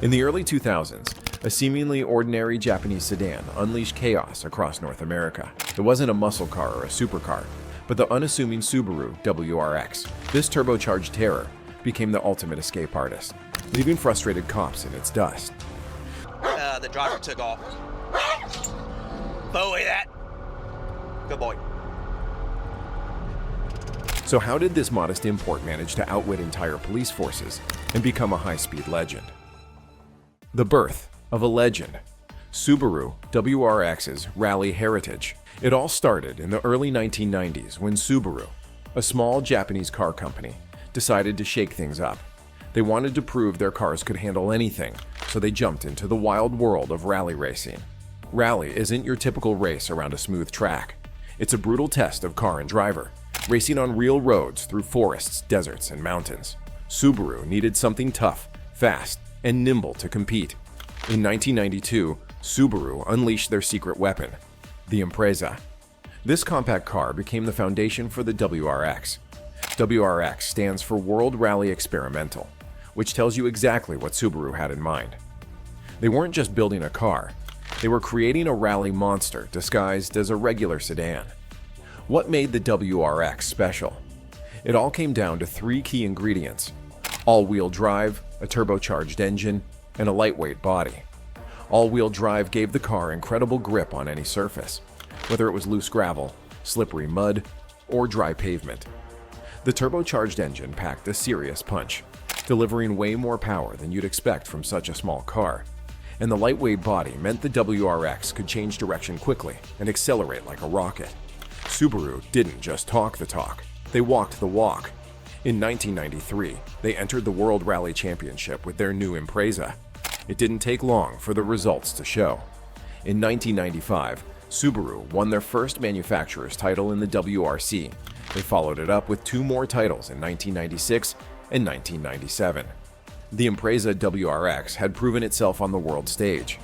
In the early 2000s, a seemingly ordinary Japanese sedan unleashed chaos across North America. It wasn't a muscle car or a supercar, but the unassuming Subaru WRX. This turbocharged terror became the ultimate escape artist, leaving frustrated cops in its dust. The driver took off. Bowie that. Good boy. So how did this modest import manage to outwit entire police forces and become a high-speed legend? The birth of a legend. Subaru WRX's rally heritage. It all started in the early 1990s when Subaru, a small Japanese car company, decided to shake things up. They wanted to prove their cars could handle anything, so they jumped into the wild world of rally racing. Rally isn't your typical race around a smooth track. It's a brutal test of car and driver, racing on real roads through forests, deserts, and mountains. Subaru needed something tough, fast, and nimble to compete. In 1992, Subaru unleashed their secret weapon, the Impreza. This compact car became the foundation for the WRX. WRX stands for World Rally Experimental, which tells you exactly what Subaru had in mind. They weren't just building a car, they were creating a rally monster disguised as a regular sedan. What made the WRX special? It all came down to three key ingredients: all-wheel drive, a turbocharged engine, and a lightweight body. All-wheel drive gave the car incredible grip on any surface, whether it was loose gravel, slippery mud, or dry pavement. The turbocharged engine packed a serious punch, delivering way more power than you'd expect from such a small car. And the lightweight body meant the WRX could change direction quickly and accelerate like a rocket. Subaru didn't just talk the talk, they walked the walk. In 1993, they entered the World Rally Championship with their new Impreza. It didn't take long for the results to show. In 1995, Subaru won their first manufacturer's title in the WRC. They followed it up with two more titles in 1996 and 1997. The Impreza WRX had proven itself on the world stage.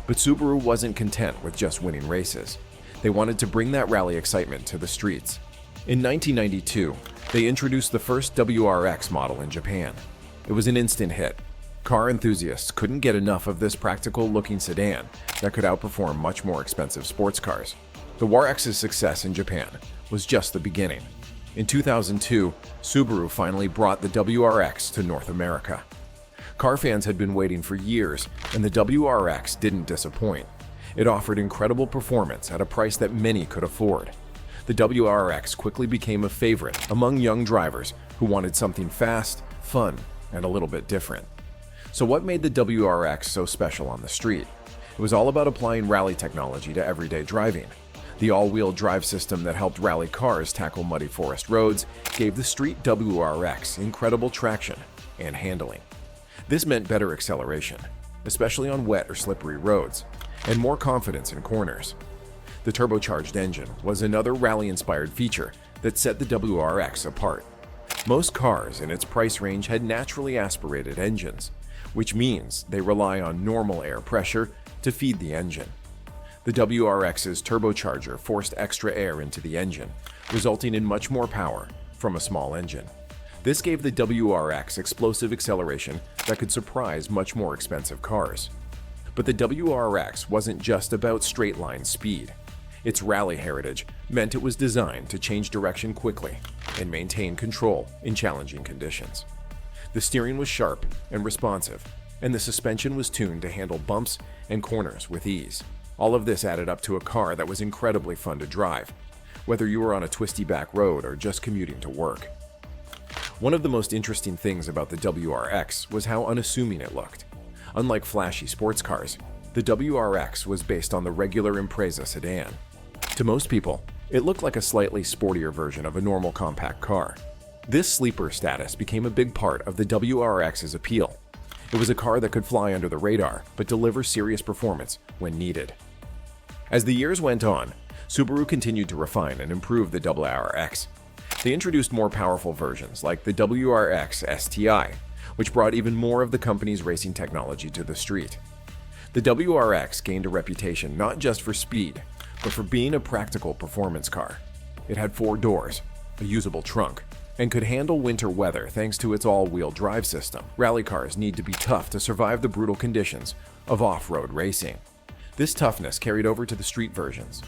But Subaru wasn't content with just winning races. They wanted to bring that rally excitement to the streets. In 1992, they introduced the first WRX model in Japan. It was an instant hit. Car enthusiasts couldn't get enough of this practical-looking sedan that could outperform much more expensive sports cars. The WRX's success in Japan was just the beginning. In 2002, Subaru finally brought the WRX to North America. Car fans had been waiting for years, and the WRX didn't disappoint. It offered incredible performance at a price that many could afford. The WRX quickly became a favorite among young drivers who wanted something fast, fun, and a little bit different. So what made the WRX so special on the street? It was all about applying rally technology to everyday driving. The all-wheel drive system that helped rally cars tackle muddy forest roads gave the street WRX incredible traction and handling. This meant better acceleration, especially on wet or slippery roads, and more confidence in corners. The turbocharged engine was another rally-inspired feature that set the WRX apart. Most cars in its price range had naturally aspirated engines, which means they rely on normal air pressure to feed the engine. The WRX's turbocharger forced extra air into the engine, resulting in much more power from a small engine. This gave the WRX explosive acceleration that could surprise much more expensive cars. But the WRX wasn't just about straight-line speed. Its rally heritage meant it was designed to change direction quickly and maintain control in challenging conditions. The steering was sharp and responsive, and the suspension was tuned to handle bumps and corners with ease. All of this added up to a car that was incredibly fun to drive, whether you were on a twisty back road or just commuting to work. One of the most interesting things about the WRX was how unassuming it looked. Unlike flashy sports cars, the WRX was based on the regular Impreza sedan. To most people, it looked like a slightly sportier version of a normal compact car. This sleeper status became a big part of the WRX's appeal. It was a car that could fly under the radar, but deliver serious performance when needed. As the years went on, Subaru continued to refine and improve the WRX. They introduced more powerful versions like the WRX STI, which brought even more of the company's racing technology to the street. The WRX gained a reputation not just for speed, but for being a practical performance car. It had 4 doors, a usable trunk, and could handle winter weather thanks to its all-wheel drive system. Rally cars need to be tough to survive the brutal conditions of off-road racing. This toughness carried over to the street versions.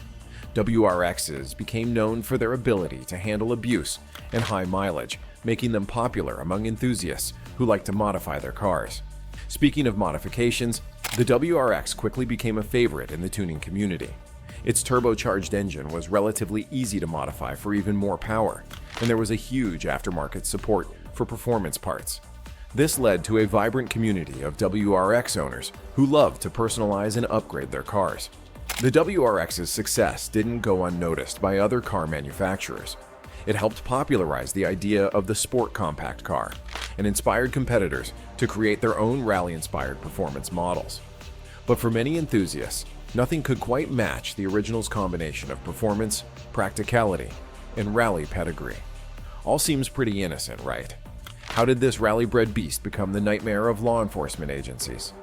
WRXs became known for their ability to handle abuse and high mileage, making them popular among enthusiasts who like to modify their cars. Speaking of modifications, the WRX quickly became a favorite in the tuning community. Its turbocharged engine was relatively easy to modify for even more power, and there was a huge aftermarket support for performance parts. This led to a vibrant community of WRX owners who loved to personalize and upgrade their cars. The WRX's success didn't go unnoticed by other car manufacturers. It helped popularize the idea of the sport compact car and inspired competitors to create their own rally-inspired performance models. But for many enthusiasts, nothing could quite match the original's combination of performance, practicality, and rally pedigree. All seems pretty innocent, right? How did this rally-bred beast become the nightmare of law enforcement agencies?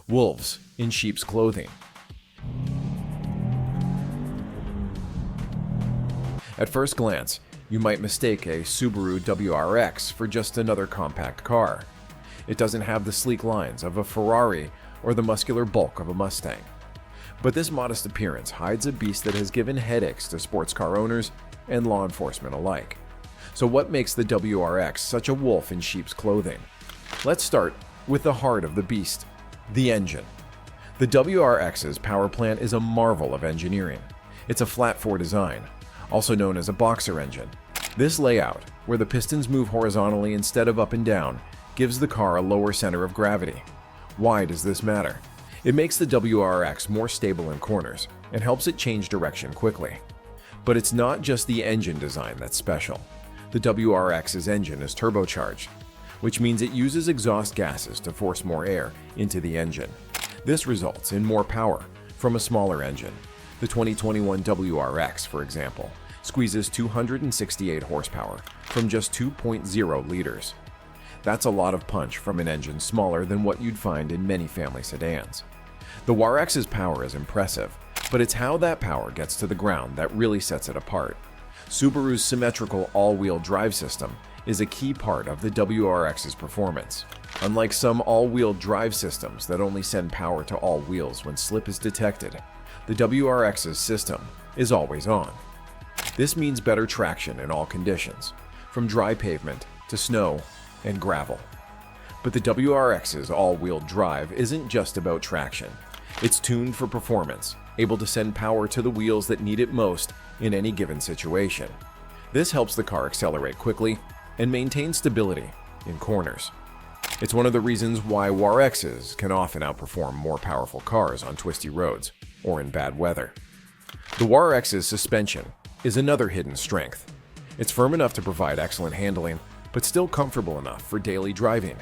Wolves in sheep's clothing. At first glance, you might mistake a Subaru WRX for just another compact car. It doesn't have the sleek lines of a Ferrari or the muscular bulk of a Mustang. But this modest appearance hides a beast that has given headaches to sports car owners and law enforcement alike. So what makes the WRX such a wolf in sheep's clothing? Let's start with the heart of the beast, the engine. The WRX's power plant is a marvel of engineering. It's a flat-4 design, also known as a boxer engine. This layout, where the pistons move horizontally instead of up and down, gives the car a lower center of gravity. Why does this matter? It makes the WRX more stable in corners and helps it change direction quickly. But it's not just the engine design that's special. The WRX's engine is turbocharged, which means it uses exhaust gases to force more air into the engine. This results in more power from a smaller engine. The 2021 WRX, for example, squeezes 268 horsepower from just 2.0 liters. That's a lot of punch from an engine smaller than what you'd find in many family sedans. The WRX's power is impressive, but it's how that power gets to the ground that really sets it apart. Subaru's symmetrical all-wheel drive system is a key part of the WRX's performance. Unlike some all-wheel drive systems that only send power to all wheels when slip is detected, the WRX's system is always on. This means better traction in all conditions, from dry pavement to snow and gravel. But the WRX's all-wheel drive isn't just about traction. It's tuned for performance, able to send power to the wheels that need it most in any given situation. This helps the car accelerate quickly and maintain stability in corners. It's one of the reasons why WRXs can often outperform more powerful cars on twisty roads or in bad weather. The WRX's suspension is another hidden strength. It's firm enough to provide excellent handling, but still comfortable enough for daily driving.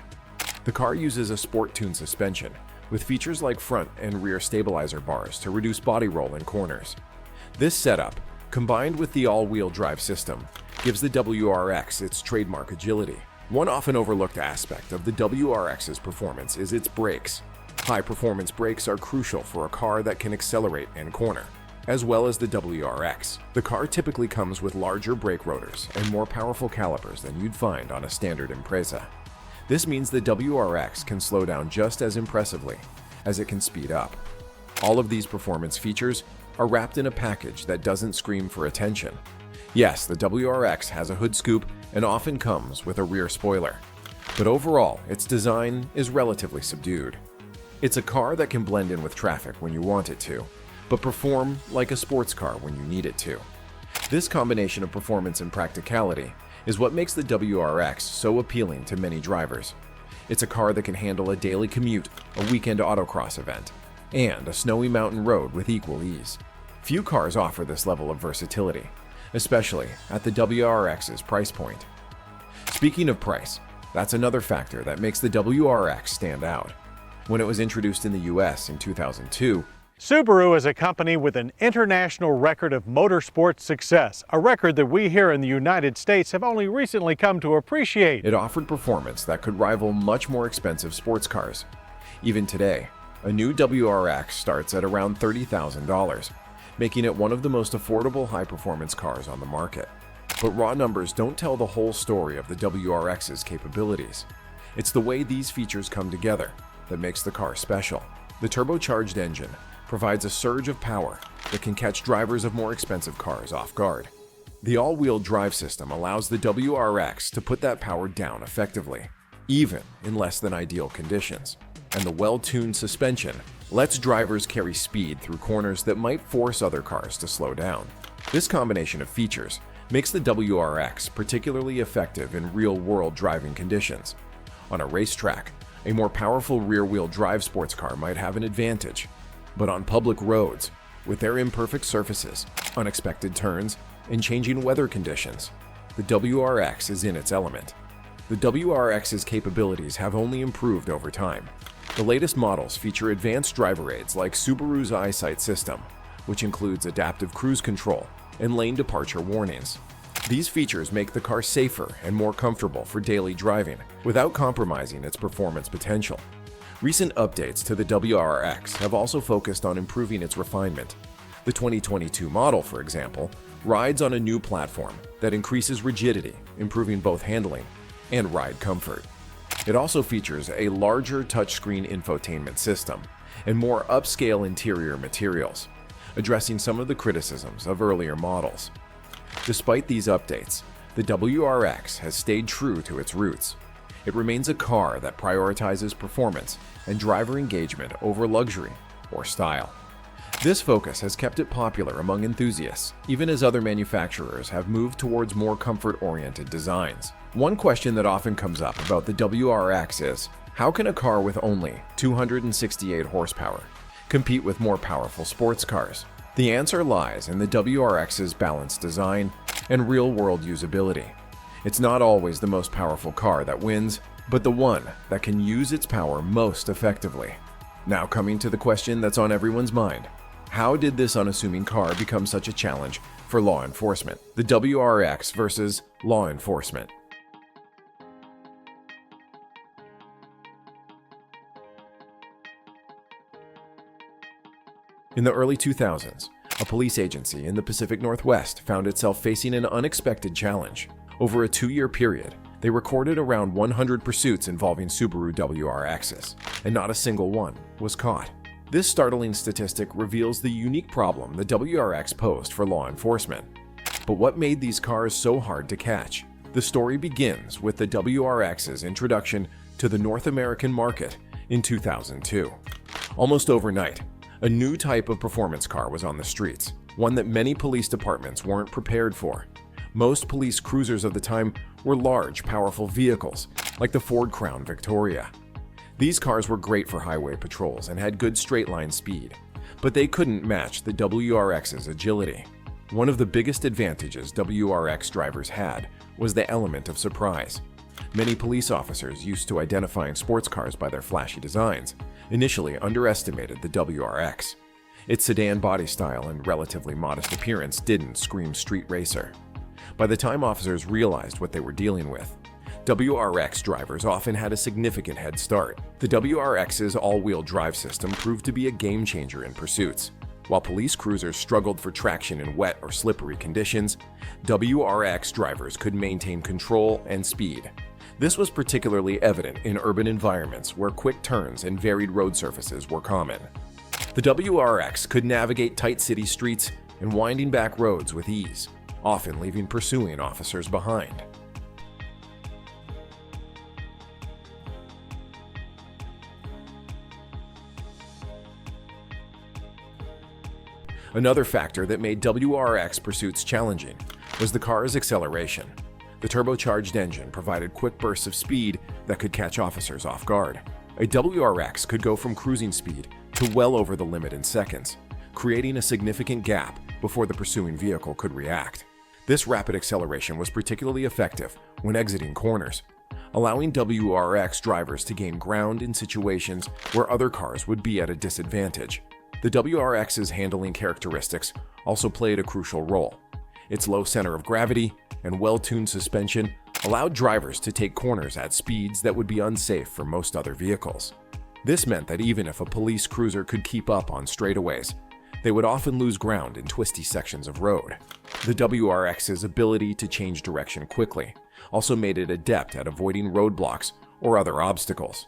The car uses a sport-tuned suspension with features like front and rear stabilizer bars to reduce body roll in corners. This setup, combined with the all-wheel drive system, gives the WRX its trademark agility. One often overlooked aspect of the WRX's performance is its brakes. High-performance brakes are crucial for a car that can accelerate and corner, as well as the WRX. The car typically comes with larger brake rotors and more powerful calipers than you'd find on a standard Impreza. This means the WRX can slow down just as impressively as it can speed up. All of these performance features are wrapped in a package that doesn't scream for attention. Yes, the WRX has a hood scoop and often comes with a rear spoiler, but overall, its design is relatively subdued. It's a car that can blend in with traffic when you want it to, but perform like a sports car when you need it to. This combination of performance and practicality is what makes the WRX so appealing to many drivers. It's a car that can handle a daily commute, a weekend autocross event, and a snowy mountain road with equal ease. Few cars offer this level of versatility, especially at the WRX's price point. Speaking of price, that's another factor that makes the WRX stand out. When it was introduced in the US in 2002, Subaru is a company with an international record of motorsport success, a record that we here in the United States have only recently come to appreciate. it offered performance that could rival much more expensive sports cars. Even today, a new WRX starts at around $30,000, making it one of the most affordable high-performance cars on the market. But raw numbers don't tell the whole story of the WRX's capabilities. It's the way these features come together that makes the car special. The turbocharged engine provides a surge of power that can catch drivers of more expensive cars off guard. The all-wheel drive system allows the WRX to put that power down effectively, even in less than ideal conditions. And the well-tuned suspension lets drivers carry speed through corners that might force other cars to slow down. This combination of features makes the WRX particularly effective in real-world driving conditions. On a racetrack, a more powerful rear-wheel drive sports car might have an advantage. But on public roads, with their imperfect surfaces, unexpected turns, and changing weather conditions, the WRX is in its element. The WRX's capabilities have only improved over time. The latest models feature advanced driver aids like Subaru's EyeSight system, which includes adaptive cruise control and lane departure warnings. These features make the car safer and more comfortable for daily driving without compromising its performance potential. Recent updates to the WRX have also focused on improving its refinement. The 2022 model, for example, rides on a new platform that increases rigidity, improving both handling and ride comfort. It also features a larger touchscreen infotainment system and more upscale interior materials, addressing some of the criticisms of earlier models. Despite these updates, the WRX has stayed true to its roots. It remains a car that prioritizes performance and driver engagement over luxury or style. This focus has kept it popular among enthusiasts, even as other manufacturers have moved towards more comfort-oriented designs. One question that often comes up about the WRX is, how can a car with only 268 horsepower compete with more powerful sports cars? The answer lies in the WRX's balanced design and real-world usability. It's not always the most powerful car that wins, but the one that can use its power most effectively. Now coming to the question that's on everyone's mind. How did this unassuming car become such a challenge for law enforcement? The WRX versus law enforcement. In the early 2000s, a police agency in the Pacific Northwest found itself facing an unexpected challenge. Over a 2-year period, they recorded around 100 pursuits involving Subaru WRXs, and not a single one was caught. This startling statistic reveals the unique problem the WRX posed for law enforcement. But what made these cars so hard to catch? The story begins with the WRX's introduction to the North American market in 2002. Almost overnight, a new type of performance car was on the streets, one that many police departments weren't prepared for. Most police cruisers of the time were large, powerful vehicles, like the Ford Crown Victoria. These cars were great for highway patrols and had good straight-line speed, but they couldn't match the WRX's agility. One of the biggest advantages WRX drivers had was the element of surprise. Many police officers, used to identifying sports cars by their flashy designs, initially underestimated the WRX. Its sedan body style and relatively modest appearance didn't scream street racer. By the time officers realized what they were dealing with, WRX drivers often had a significant head start. The WRX's all-wheel drive system proved to be a game-changer in pursuits. While police cruisers struggled for traction in wet or slippery conditions, WRX drivers could maintain control and speed. This was particularly evident in urban environments where quick turns and varied road surfaces were common. The WRX could navigate tight city streets and winding back roads with ease, often leaving pursuing officers behind. Another factor that made WRX pursuits challenging was the car's acceleration. The turbocharged engine provided quick bursts of speed that could catch officers off guard. A WRX could go from cruising speed to well over the limit in seconds, creating a significant gap before the pursuing vehicle could react. This rapid acceleration was particularly effective when exiting corners, allowing WRX drivers to gain ground in situations where other cars would be at a disadvantage. The WRX's handling characteristics also played a crucial role. Its low center of gravity and well-tuned suspension allowed drivers to take corners at speeds that would be unsafe for most other vehicles. This meant that even if a police cruiser could keep up on straightaways, they would often lose ground in twisty sections of road. The WRX's ability to change direction quickly also made it adept at avoiding roadblocks or other obstacles.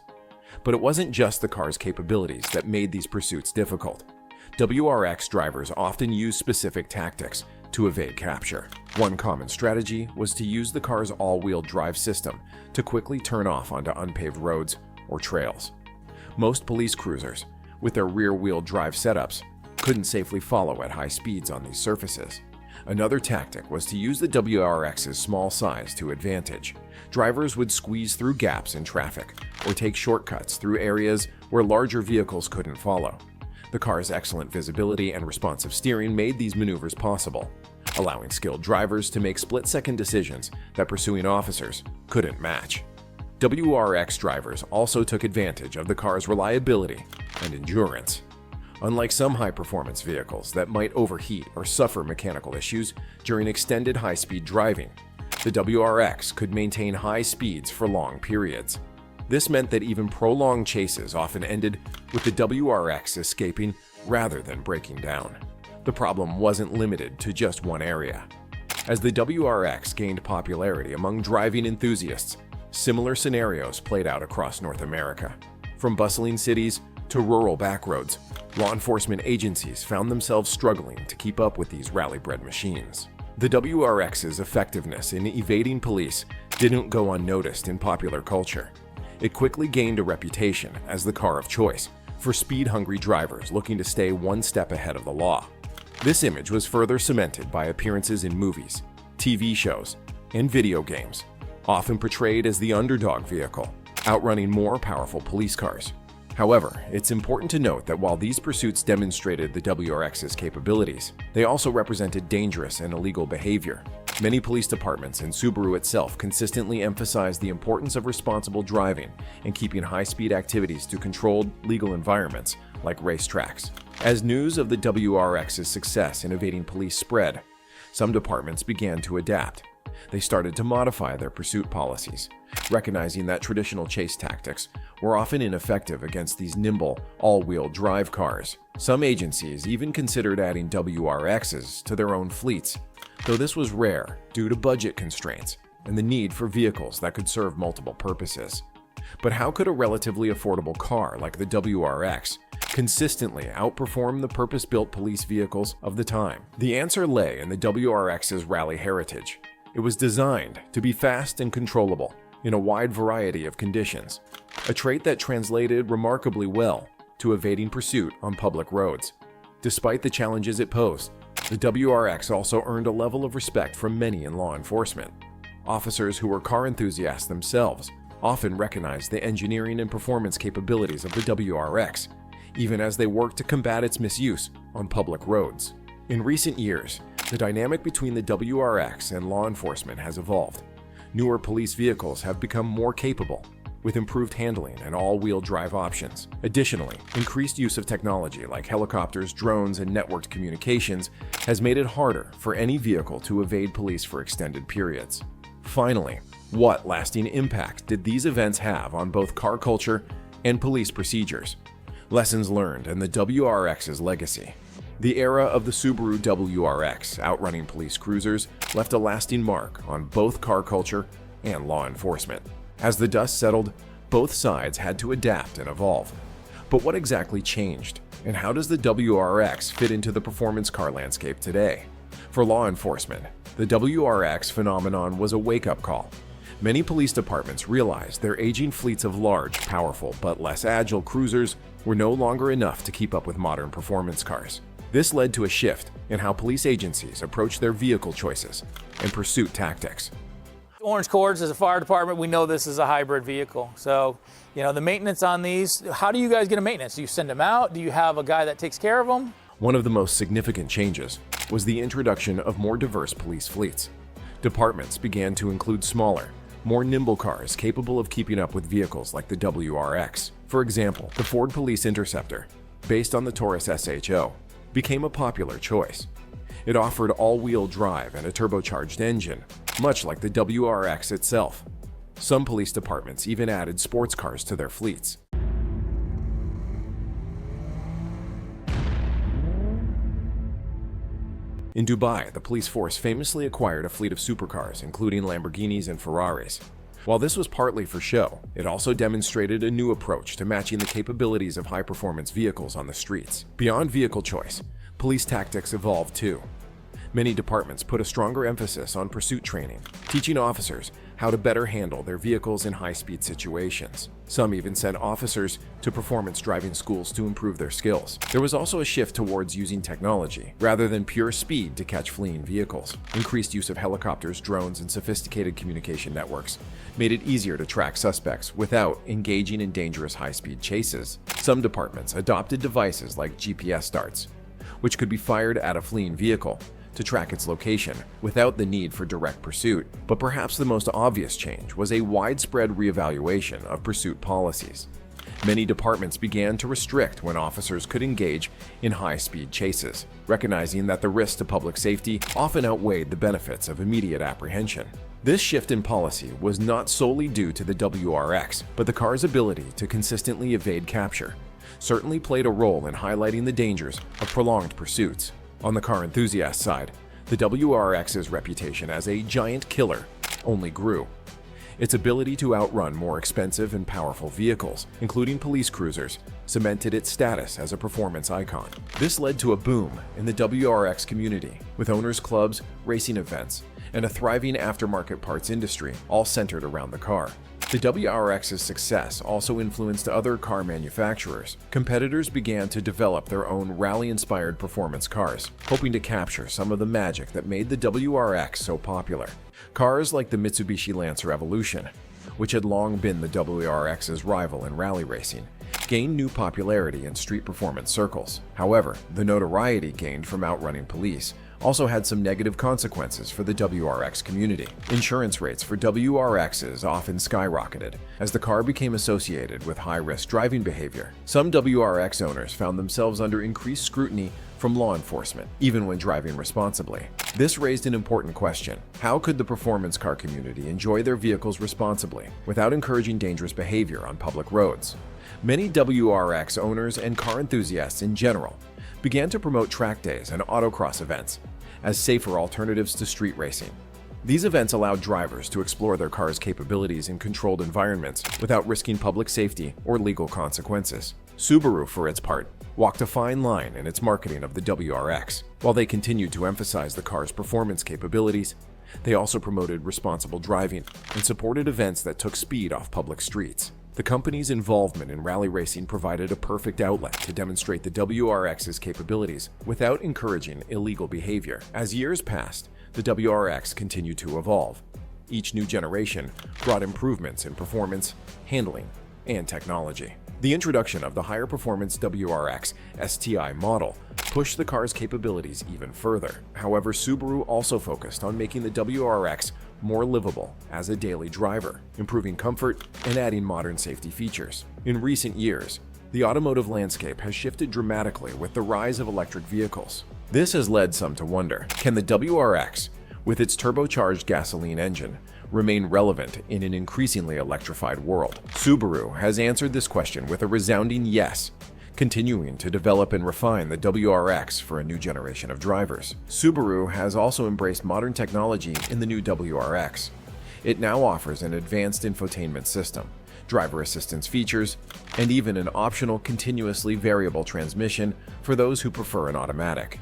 But it wasn't just the car's capabilities that made these pursuits difficult. WRX drivers often used specific tactics to evade capture. One common strategy was to use the car's all-wheel drive system to quickly turn off onto unpaved roads or trails. Most police cruisers, with their rear-wheel drive setups, couldn't safely follow at high speeds on these surfaces. Another tactic was to use the WRX's small size to advantage. Drivers would squeeze through gaps in traffic or take shortcuts through areas where larger vehicles couldn't follow. The car's excellent visibility and responsive steering made these maneuvers possible, allowing skilled drivers to make split-second decisions that pursuing officers couldn't match. WRX drivers also took advantage of the car's reliability and endurance. Unlike some high-performance vehicles that might overheat or suffer mechanical issues during extended high-speed driving, the WRX could maintain high speeds for long periods. This meant that even prolonged chases often ended with the WRX escaping rather than breaking down. The problem wasn't limited to just one area. As the WRX gained popularity among driving enthusiasts, similar scenarios played out across North America. From bustling cities to rural backroads, law enforcement agencies found themselves struggling to keep up with these rally-bred machines. The WRX's effectiveness in evading police didn't go unnoticed in popular culture. It quickly gained a reputation as the car of choice for speed-hungry drivers looking to stay one step ahead of the law. This image was further cemented by appearances in movies, TV shows, and video games, often portrayed as the underdog vehicle, outrunning more powerful police cars. However, it's important to note that while these pursuits demonstrated the WRX's capabilities, they also represented dangerous and illegal behavior. Many police departments and Subaru itself consistently emphasized the importance of responsible driving and keeping high-speed activities to controlled, legal environments like racetracks. As news of the WRX's success in evading police spread, some departments began to adapt. They started to modify their pursuit policies, recognizing that traditional chase tactics were often ineffective against these nimble, all-wheel drive cars. Some agencies even considered adding WRXs to their own fleets, though this was rare due to budget constraints and the need for vehicles that could serve multiple purposes. But how could a relatively affordable car like the WRX consistently outperform the purpose-built police vehicles of the time? The answer lay in the WRX's rally heritage. It was designed to be fast and controllable in a wide variety of conditions, a trait that translated remarkably well to evading pursuit on public roads. Despite the challenges it posed, the WRX also earned a level of respect from many in law enforcement. Officers who were car enthusiasts themselves often recognized the engineering and performance capabilities of the WRX, even as they worked to combat its misuse on public roads. In recent years, the dynamic between the WRX and law enforcement has evolved. Newer police vehicles have become more capable, with improved handling and all-wheel drive options. Additionally, increased use of technology like helicopters, drones, and networked communications has made it harder for any vehicle to evade police for extended periods. Finally, what lasting impact did these events have on both car culture and police procedures? Lessons learned and the WRX's legacy. The era of the Subaru WRX outrunning police cruisers left a lasting mark on both car culture and law enforcement. As the dust settled, both sides had to adapt and evolve. But what exactly changed, and how does the WRX fit into the performance car landscape today? For law enforcement, the WRX phenomenon was a wake-up call. Many police departments realized their aging fleets of large, powerful, but less agile cruisers were no longer enough to keep up with modern performance cars. This led to a shift in how police agencies approach their vehicle choices and pursuit tactics. Orange Cords, as a fire department, we know this is a hybrid vehicle. So, the maintenance on these, how do you guys get a maintenance? Do you send them out? Do you have a guy that takes care of them? One of the most significant changes was the introduction of more diverse police fleets. Departments began to include smaller, more nimble cars capable of keeping up with vehicles like the WRX. For example, the Ford Police Interceptor, based on the Taurus SHO, became a popular choice. It offered all-wheel drive and a turbocharged engine, much like the WRX itself. Some police departments even added sports cars to their fleets. In Dubai, the police force famously acquired a fleet of supercars, including Lamborghinis and Ferraris. While this was partly for show, it also demonstrated a new approach to matching the capabilities of high-performance vehicles on the streets. Beyond vehicle choice, police tactics evolved too. Many departments put a stronger emphasis on pursuit training, teaching officers how to better handle their vehicles in high-speed situations. Some even sent officers to performance driving schools to improve their skills. There was also a shift towards using technology, rather than pure speed to catch fleeing vehicles. Increased use of helicopters, drones, and sophisticated communication networks made it easier to track suspects without engaging in dangerous high-speed chases. Some departments adopted devices like GPS darts, which could be fired at a fleeing vehicle to track its location without the need for direct pursuit. But perhaps the most obvious change was a widespread reevaluation of pursuit policies. Many departments began to restrict when officers could engage in high-speed chases, recognizing that the risks to public safety often outweighed the benefits of immediate apprehension. This shift in policy was not solely due to the WRX, but the car's ability to consistently evade capture certainly played a role in highlighting the dangers of prolonged pursuits. On the car enthusiast side, the WRX's reputation as a giant killer only grew. Its ability to outrun more expensive and powerful vehicles, including police cruisers, cemented its status as a performance icon. This led to a boom in the WRX community, with owners' clubs, racing events, and a thriving aftermarket parts industry all centered around the car. The WRX's success also influenced other car manufacturers. Competitors began to develop their own rally-inspired performance cars, hoping to capture some of the magic that made the WRX so popular. Cars like the Mitsubishi Lancer Evolution, which had long been the WRX's rival in rally racing, gained new popularity in street performance circles. However, the notoriety gained from outrunning police also had some negative consequences for the WRX community. Insurance rates for WRXs often skyrocketed as the car became associated with high-risk driving behavior. Some WRX owners found themselves under increased scrutiny from law enforcement, even when driving responsibly. This raised an important question. How could the performance car community enjoy their vehicles responsibly without encouraging dangerous behavior on public roads? Many WRX owners and car enthusiasts in general began to promote track days and autocross events as safer alternatives to street racing. These events allowed drivers to explore their car's capabilities in controlled environments without risking public safety or legal consequences. Subaru, for its part, walked a fine line in its marketing of the WRX. While they continued to emphasize the car's performance capabilities, they also promoted responsible driving and supported events that took speed off public streets. The company's involvement in rally racing provided a perfect outlet to demonstrate the WRX's capabilities without encouraging illegal behavior. As years passed, the WRX continued to evolve. Each new generation brought improvements in performance, handling, and technology. The introduction of the higher performance WRX STI model pushed the car's capabilities even further. However, Subaru also focused on making the WRX more livable as a daily driver, improving comfort and adding modern safety features. In recent years, the automotive landscape has shifted dramatically with the rise of electric vehicles. This has led some to wonder, can the WRX, with its turbocharged gasoline engine, remain relevant in an increasingly electrified world? Subaru has answered this question with a resounding yes, continuing to develop and refine the WRX for a new generation of drivers. Subaru has also embraced modern technology in the new WRX. It now offers an advanced infotainment system, driver assistance features, and even an optional continuously variable transmission for those who prefer an automatic.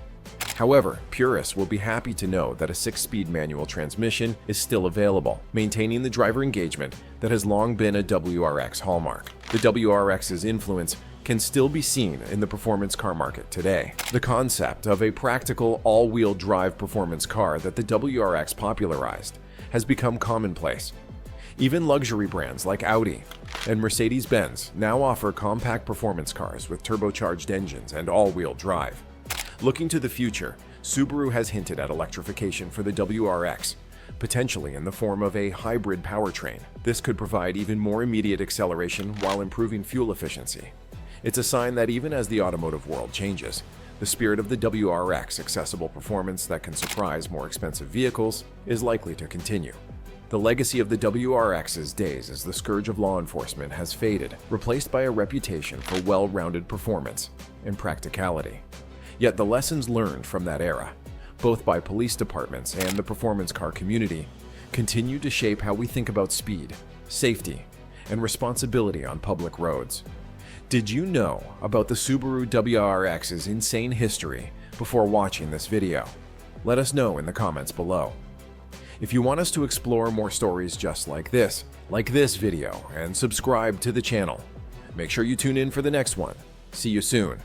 However, purists will be happy to know that a 6-speed manual transmission is still available, maintaining the driver engagement that has long been a WRX hallmark. The WRX's influence can still be seen in the performance car market today. The concept of a practical all-wheel drive performance car that the WRX popularized has become commonplace. Even luxury brands like Audi and Mercedes-Benz now offer compact performance cars with turbocharged engines and all-wheel drive. Looking to the future, Subaru has hinted at electrification for the WRX, potentially in the form of a hybrid powertrain. This could provide even more immediate acceleration while improving fuel efficiency. It's a sign that even as the automotive world changes, the spirit of the WRX accessible performance that can surprise more expensive vehicles is likely to continue. The legacy of the WRX's days as the scourge of law enforcement has faded, replaced by a reputation for well-rounded performance and practicality. Yet the lessons learned from that era both by police departments and the performance car community, continue to shape how we think about speed, safety, and responsibility on public roads. Did you know about the Subaru WRX's insane history before watching this video? Let us know in the comments below. If you want us to explore more stories just like this video, and subscribe to the channel. Make sure you tune in for the next one. See you soon.